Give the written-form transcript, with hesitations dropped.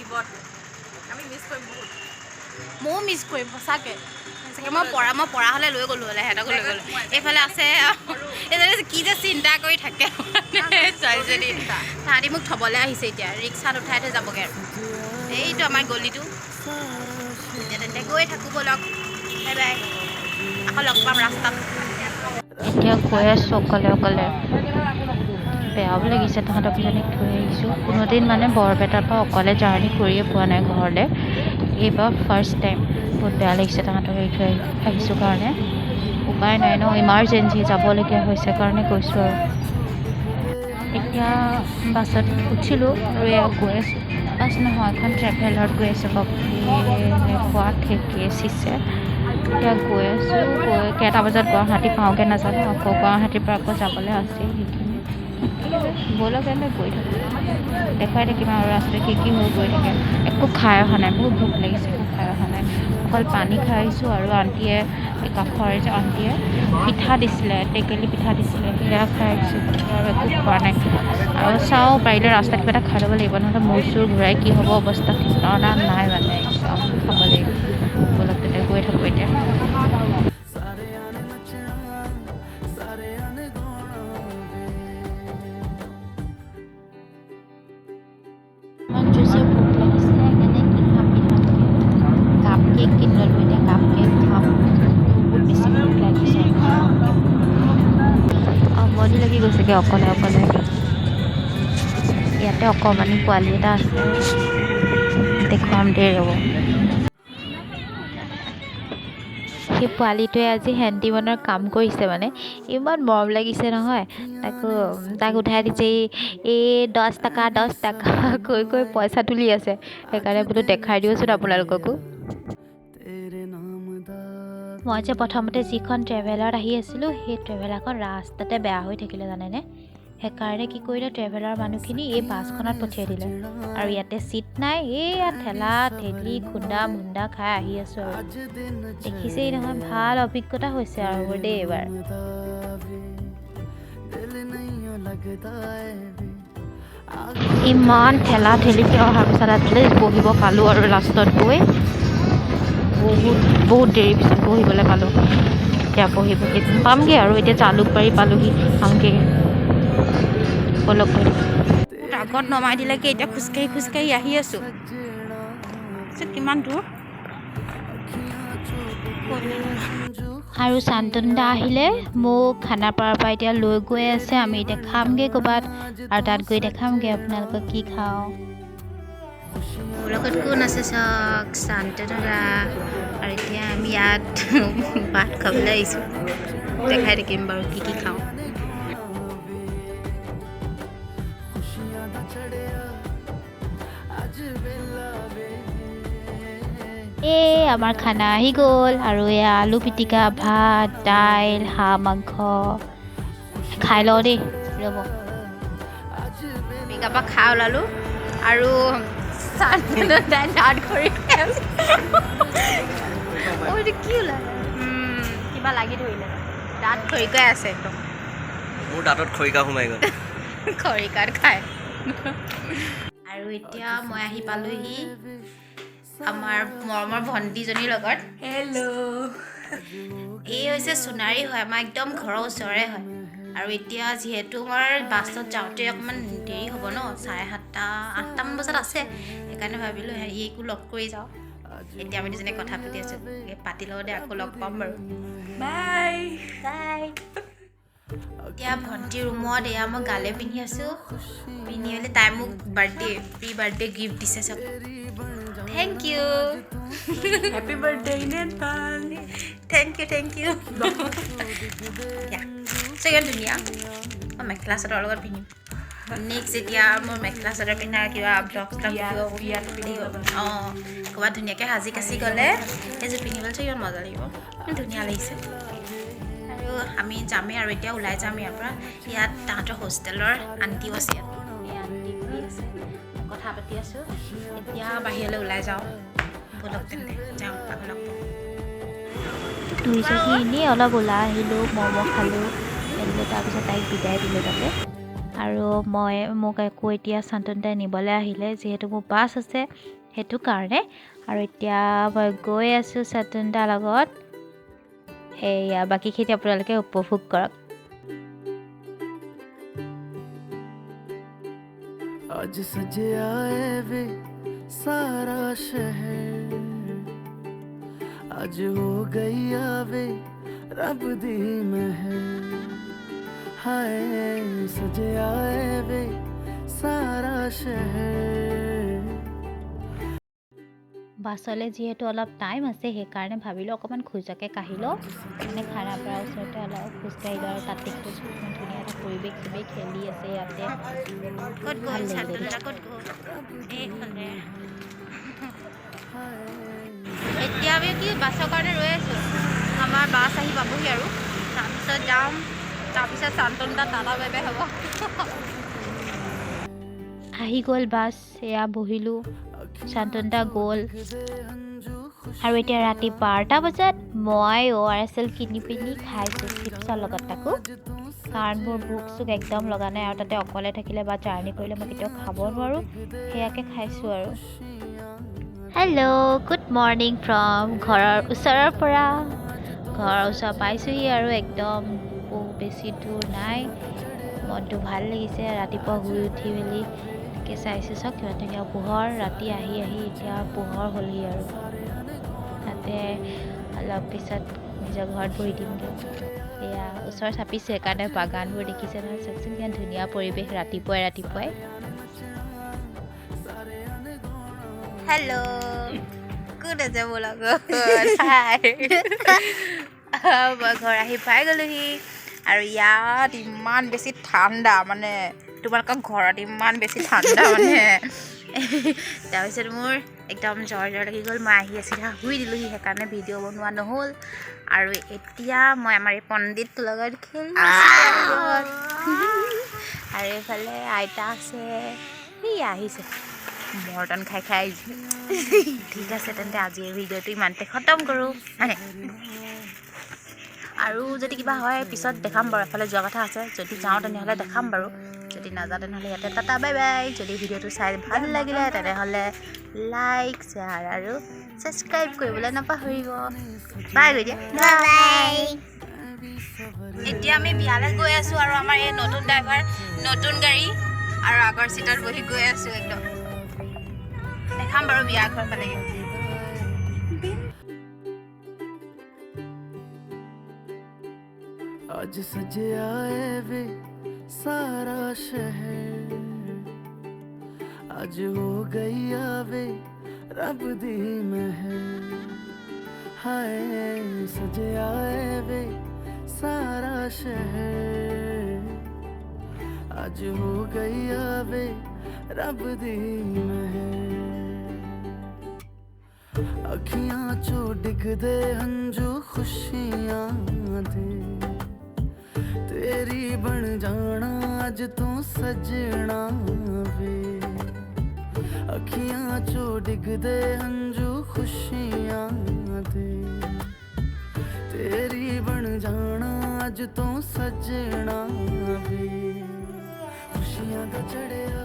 আহিব আমি মিছ কৰিম বহুত ময়ো মিছ কৰিম সঁচাকৈ চাগে মই পৰা হ'লে লৈ গ'লোঁ হ'লে সিহঁতকো লৈ গ'লোঁ এইফালে আছে এইজনী কি যে চিন্তা কৰি থাকে ছোৱালীজনী তাহাঁতি মোক থ'বলৈ আহিছে এতিয়া ৰিক্সাত উঠাই থৈ যাবগৈ আৰু এইটো আমাৰ গলিটো এতিয়া তেন্তে গৈ থাকোঁ ব'লক বাই বাই আকৌ লগ পাম ৰাস্তাত এতিয়া গৈ আছোঁ অকলে বেয়াও লাগিছে তাহাঁতক কিজনীক থৈ আহিছোঁ কোনোদিন মানে বৰপেটাৰ পৰা অকলে জাৰ্ণি কৰিয়ে পোৱা নাই ঘৰলৈ এইবাৰ ফাৰ্ষ্ট টাইম বহুত বেয়া লাগিছে তাহাঁতক এৰি থৈ আহিছোঁ কাৰণে উপায় নাই ন ইমাৰ্জেঞ্চি যাবলগীয়া হৈছে কাৰণে গৈছোঁ আৰু এতিয়া বাছত উঠিলোঁ আৰু এয়া গৈ আছোঁ বাছ নহয় এখন ট্ৰেভেলাৰত গৈ আছোঁ বাপৰে ঠেকিছে এতিয়া গৈ আছোঁ কেইটা বজাত গুৱাহাটী পাওঁগৈ নাজানো আকৌ গুৱাহাটীৰ পৰা আকৌ যাবলৈ আছেই সেইখিনি ব'লক এনে গৈ থাকোঁ দেখুৱাই থাকিম আৰু ৰাস্তাত কি হৈ গৈ থাকে একো খাই অহা নাই বহুত ভোক লাগিছে একো খাই অহা নাই অকল পানী খাই আহিছোঁ আৰু আণ্টিয়ে কাষৰে যে আণ্টিয়ে পিঠা দিছিলে টেকেলি পিঠা দিছিলে সেয়া খাই আহিছোঁ আৰু একো খোৱা নাই আৰু চাওঁ পাৰিলে ৰাস্তাত কিবা এটা খাই ল'ব লাগিব নহ'লে মূৰ চুৰ ঘূৰাই কি হ'ব অৱস্থা ঠিকনা নাই মানে চাওঁ খাব লাগিব ব'লক তেতিয়া গৈ থাকোঁ এতিয়া ইমান জুচি ভোক লাগিছিলে সেইকাৰণে কি খাম কাপ কেক কিনি ল'লোঁ এতিয়া কাপ কেক খাম বহুত বেছি ভোক লাগিছে আমনি লাগি গৈছেগৈ অকলে ইয়াতে অকণমানি পোৱালি এটা আছে দেখুৱাম দেই ৰ'ব সেই পোৱালিটোৱে আজি হেণ্ডিমেনৰ কাম কৰিছে মানে ইমান মৰম লাগিছে নহয় তাক উঠাই দিছে এই 10 টকা কৈ পইচা তুলি আছে সেইকাৰণে বোলো দেখাই দিওঁচোন আপোনালোককো মই যে প্ৰথমতে যিখন ট্ৰেভেলাৰত আহি আছিলোঁ সেই ট্ৰেভেলাৰখন ৰাস্তাতে বেয়া হৈ থাকিলে জানেনে সেইকাৰণে কি কৰিলে ট্ৰেভেলাৰৰ মানুহখিনি এই বাছখনত পঠিয়াই দিলে আৰু ইয়াতে চিট নাই এইয়া ঠেলা ঠেলি খুন্দা মুন্দা খাই আহি আছোঁ আৰু দেখিছেই নহয় ভাল অভিজ্ঞতা হৈছে আৰু মোৰ দেই এইবাৰ ইমান ঠেলা ঠেলিকৈ অহাৰ পিছত এটলিষ্ট বহিব পালোঁ আৰু লাষ্টত গৈ বহুত দেৰি পিছত বহিবলৈ পালোঁ এতিয়া পামগৈ আৰু এতিয়া জালুকবাৰী পালোঁহি পামগৈ ব'লক আগত নমাই দিলেগৈ এতিয়া খোজকাঢ়ি আহি আছোঁ কিমান দূৰ আৰু শান্তনুদা আহিলে মোক খানাপাৰাৰ পৰা এতিয়া লৈ গৈ আছে আমি এতিয়া খামগৈ ক'ৰবাত আৰু তাত গৈ দেখামগৈ আপোনালোকক কি খাওঁ মোৰ লগত কোন আছে চাওক শান্তনুদা আৰু এতিয়া আমি ইয়াত ভাত খাবলৈ আহিছোঁ দেখাই থাকিম বাৰু কি খাওঁ আমাৰ খানা আহি গ'ল আৰু এয়া আলু পিটিকা ভাত দাইল হাঁহ মাংস খাই লওঁ দেই ৰ'ব পিকাৰ পৰা খাই ওলালোঁ আৰু দাঁত খৰি কি ওলালে কিবা লাগি ধৰিলে দাঁত খৰিকাই আছে একদম মোৰ দাঁতত খৰিকা সোমাই গ'ল খৰিকাত খাই আৰু এতিয়া মই আহি পালোহি আমাৰ মৰমৰ ভণ্টিজনীৰ লগত হেল্ল' এই হৈছে সোণাৰী হয় আমাৰ একদম ঘৰৰ ওচৰৰে হয় আৰু এতিয়া যিহেতু আমাৰ বাছত যাওঁতে অকণমান দেৰি হ'ব ন 7:30-8টামান বজাত আছে সেইকাৰণে ভাবিলোঁ এইকো লগ কৰি যাওঁ এতিয়া আমি দুজনে কথা পাতি আছোঁ পাতি লগতে আকৌ লগ পাম বাৰু বাই এতিয়া ভণ্টিৰ ৰুমত এয়া মই গালে পিন্ধি আছোঁ পিন্ধি মেলি তাই মোক প্ৰি বাৰ্থডে গিফ্ট দিছে চব thank you happy birthday in advance thank you চ' ইমান ধুনীয়া মই মেখেলা চাদৰ লগত পিন্ধিম নেক্সট এতিয়া মোৰ মেখেলা চাদৰ পিন্ধাৰ কিবা ব্লগ ক'ৰবাত ধুনীয়াকৈ সাজি কাচি গ'লে এইযোৰ পিন্ধিবলৈ চাই ইমান মজা লাগিব ধুনীয়া লাগিছে আৰু আমি যামেই আৰু এতিয়া ওলাই যাম ইয়াৰ পৰা ইয়াত তাহাঁতৰ হোষ্টেলৰ আণ্টিও আছে ইয়াত এই আণ্টি বহি আছে কথা পাতি আছোঁ এতিয়া বাহিৰলৈ ওলাই যাওঁ ব'লক তেন্তে যাওঁ আকৌ লগ পাম দুইজনী এনেই অলপ ওলাই আহিলোঁ ম'ম' খালোঁ তাৰপিছত তাইক বিদায় দিলোঁ তাতে আৰু মোক আকৌ এতিয়া শান্তনদাই নিবলৈ আহিলে যিহেতু মোৰ বাছ আছে সেইটো কাৰণে আৰু এতিয়া মই গৈ আছোঁ শান্তনদাৰ লগত সেয়া বাকীখিনি আপোনালোকে উপভোগ কৰক आज सजे आए वे सारा शहर आज हो गई आवे रब दी महर हाय सजे आए वे सारा शहर বাছলৈ যিহেতু অলপ টাইম আছে সেইকাৰণে ভাবিলোঁ অকণমান খোজাকৈ কাঢ়ি লওঁ মানে খানাপাৰাৰ ওচৰতে অলপ খোজকাঢ়িলোঁ আৰু তাত দেখিছোঁ ইমান ধুনীয়া এটা পৰিৱেশ চবেই খেলি আছে ইয়াতে ক'ত গ'ল শান্তনুদা ক'ত গ'ল এইফালে এতিয়া আমি কি বাছৰ কাৰণে ৰৈ আছোঁ আমাৰ বাছ আহি পাবহি আৰু তাৰপিছত যাম তাৰপিছত শান্তনুদা টাটা বাই বাই হ'ব আহি গ'ল বাছ এয়া বহিলোঁ শান্তনদা গ'ল আৰু এতিয়া ৰাতি 12টা বজাত মই ORSL কিনি পিনি খাইছোঁ চিপছৰ লগত তাকো কাৰণ মোৰ ভোক চোক একদম লগা নাই আৰু তাতে অকলে থাকিলে বা জাৰ্ণি কৰিলে মই কেতিয়াও খাব নোৱাৰোঁ সেয়াকে খাইছোঁ আৰু হেল্ল' গুড মৰ্ণিং ফ্ৰম ঘৰৰ ওচৰৰ পৰা ঘৰৰ ওচৰ পাইছোঁহি আৰু একদম বহু বেছি দূৰ নাই মনটো ভাল লাগিছে ৰাতিপুৱা শুই উঠি মেলি চাইছোঁ চাওক কিমান ধুনীয়া পোহৰ ৰাতি আহি এতিয়া পোহৰ হ'লহি আৰু তাতে অলপ পিছত নিজৰ ঘৰত বহি দিমগৈ এয়া ওচৰ চাপিছে সেইকাৰণে বাগানবোৰ দেখিছে নহয় চাওকচোন কিমান ধুনীয়া পৰিৱেশ ৰাতিপুৱাই হেল্ল' কোন আছে মোৰ লগত মই ঘৰ আহি পাই গ'লোহি আৰু ইয়াত ইমান বেছি ঠাণ্ডা মানে তোমালোকৰ ঘৰত ইমান বেছি ঠাণ্ডা মানে তাৰপিছত মোৰ একদম জ্বৰ লাগি গ'ল মই আহি আছিলোঁ শুই দিলোঁহি সেইকাৰণে ভিডিঅ' বনোৱা নহ'ল আৰু এতিয়া মই আমাৰ এই পণ্ডিতটোৰ লগত খেলি আছোঁ আৰু এইফালে আইতা আছে সি আহিছে মৰ্টন খাই আহিছে ঠিক আছে তেন্তে আজি এই ভিডিঅ'টো ইমানতে খতম কৰোঁ আৰু যদি কিবা হয় পিছত দেখাম বাৰু এফালে যোৱা কথা আছে যদি যাওঁ তেনেহ'লে দেখাম বাৰু যদি নাযাওঁ তেনেহ'লে ইয়াতে টাটা বাই বাই যদি ভিডিঅ'টো চাই ভাল লাগিলে তেনেহ'লে লাইক শ্বেয়াৰ আৰু ছাবস্ক্ৰাইব কৰিবলৈ নাপাহৰিব বাই গৈ দিয়া বাই এতিয়া আমি বিয়ালৈ গৈ আছোঁ আৰু আমাৰ এই নতুন ড্ৰাইভাৰ নতুন গাড়ী আৰু আগৰ চিটত বহি গৈ আছোঁ একদম দেখাম বাৰু বিয়া ঘৰ পালেগৈ आज सजे आए वे सारा शहर आज हो गई आवे रब दी महर हाय सजे आए वे सारा शहर आज हो गई आवे रब दी महर अखियां चो डिगदे हंजू खुशियां दे तेरी बन जाना अज तू सजना वे अखियां चो डिगदे हंजू खुशियां दे तेरी बन जाना अज तू सजना वे खुशियां दा चढ़िया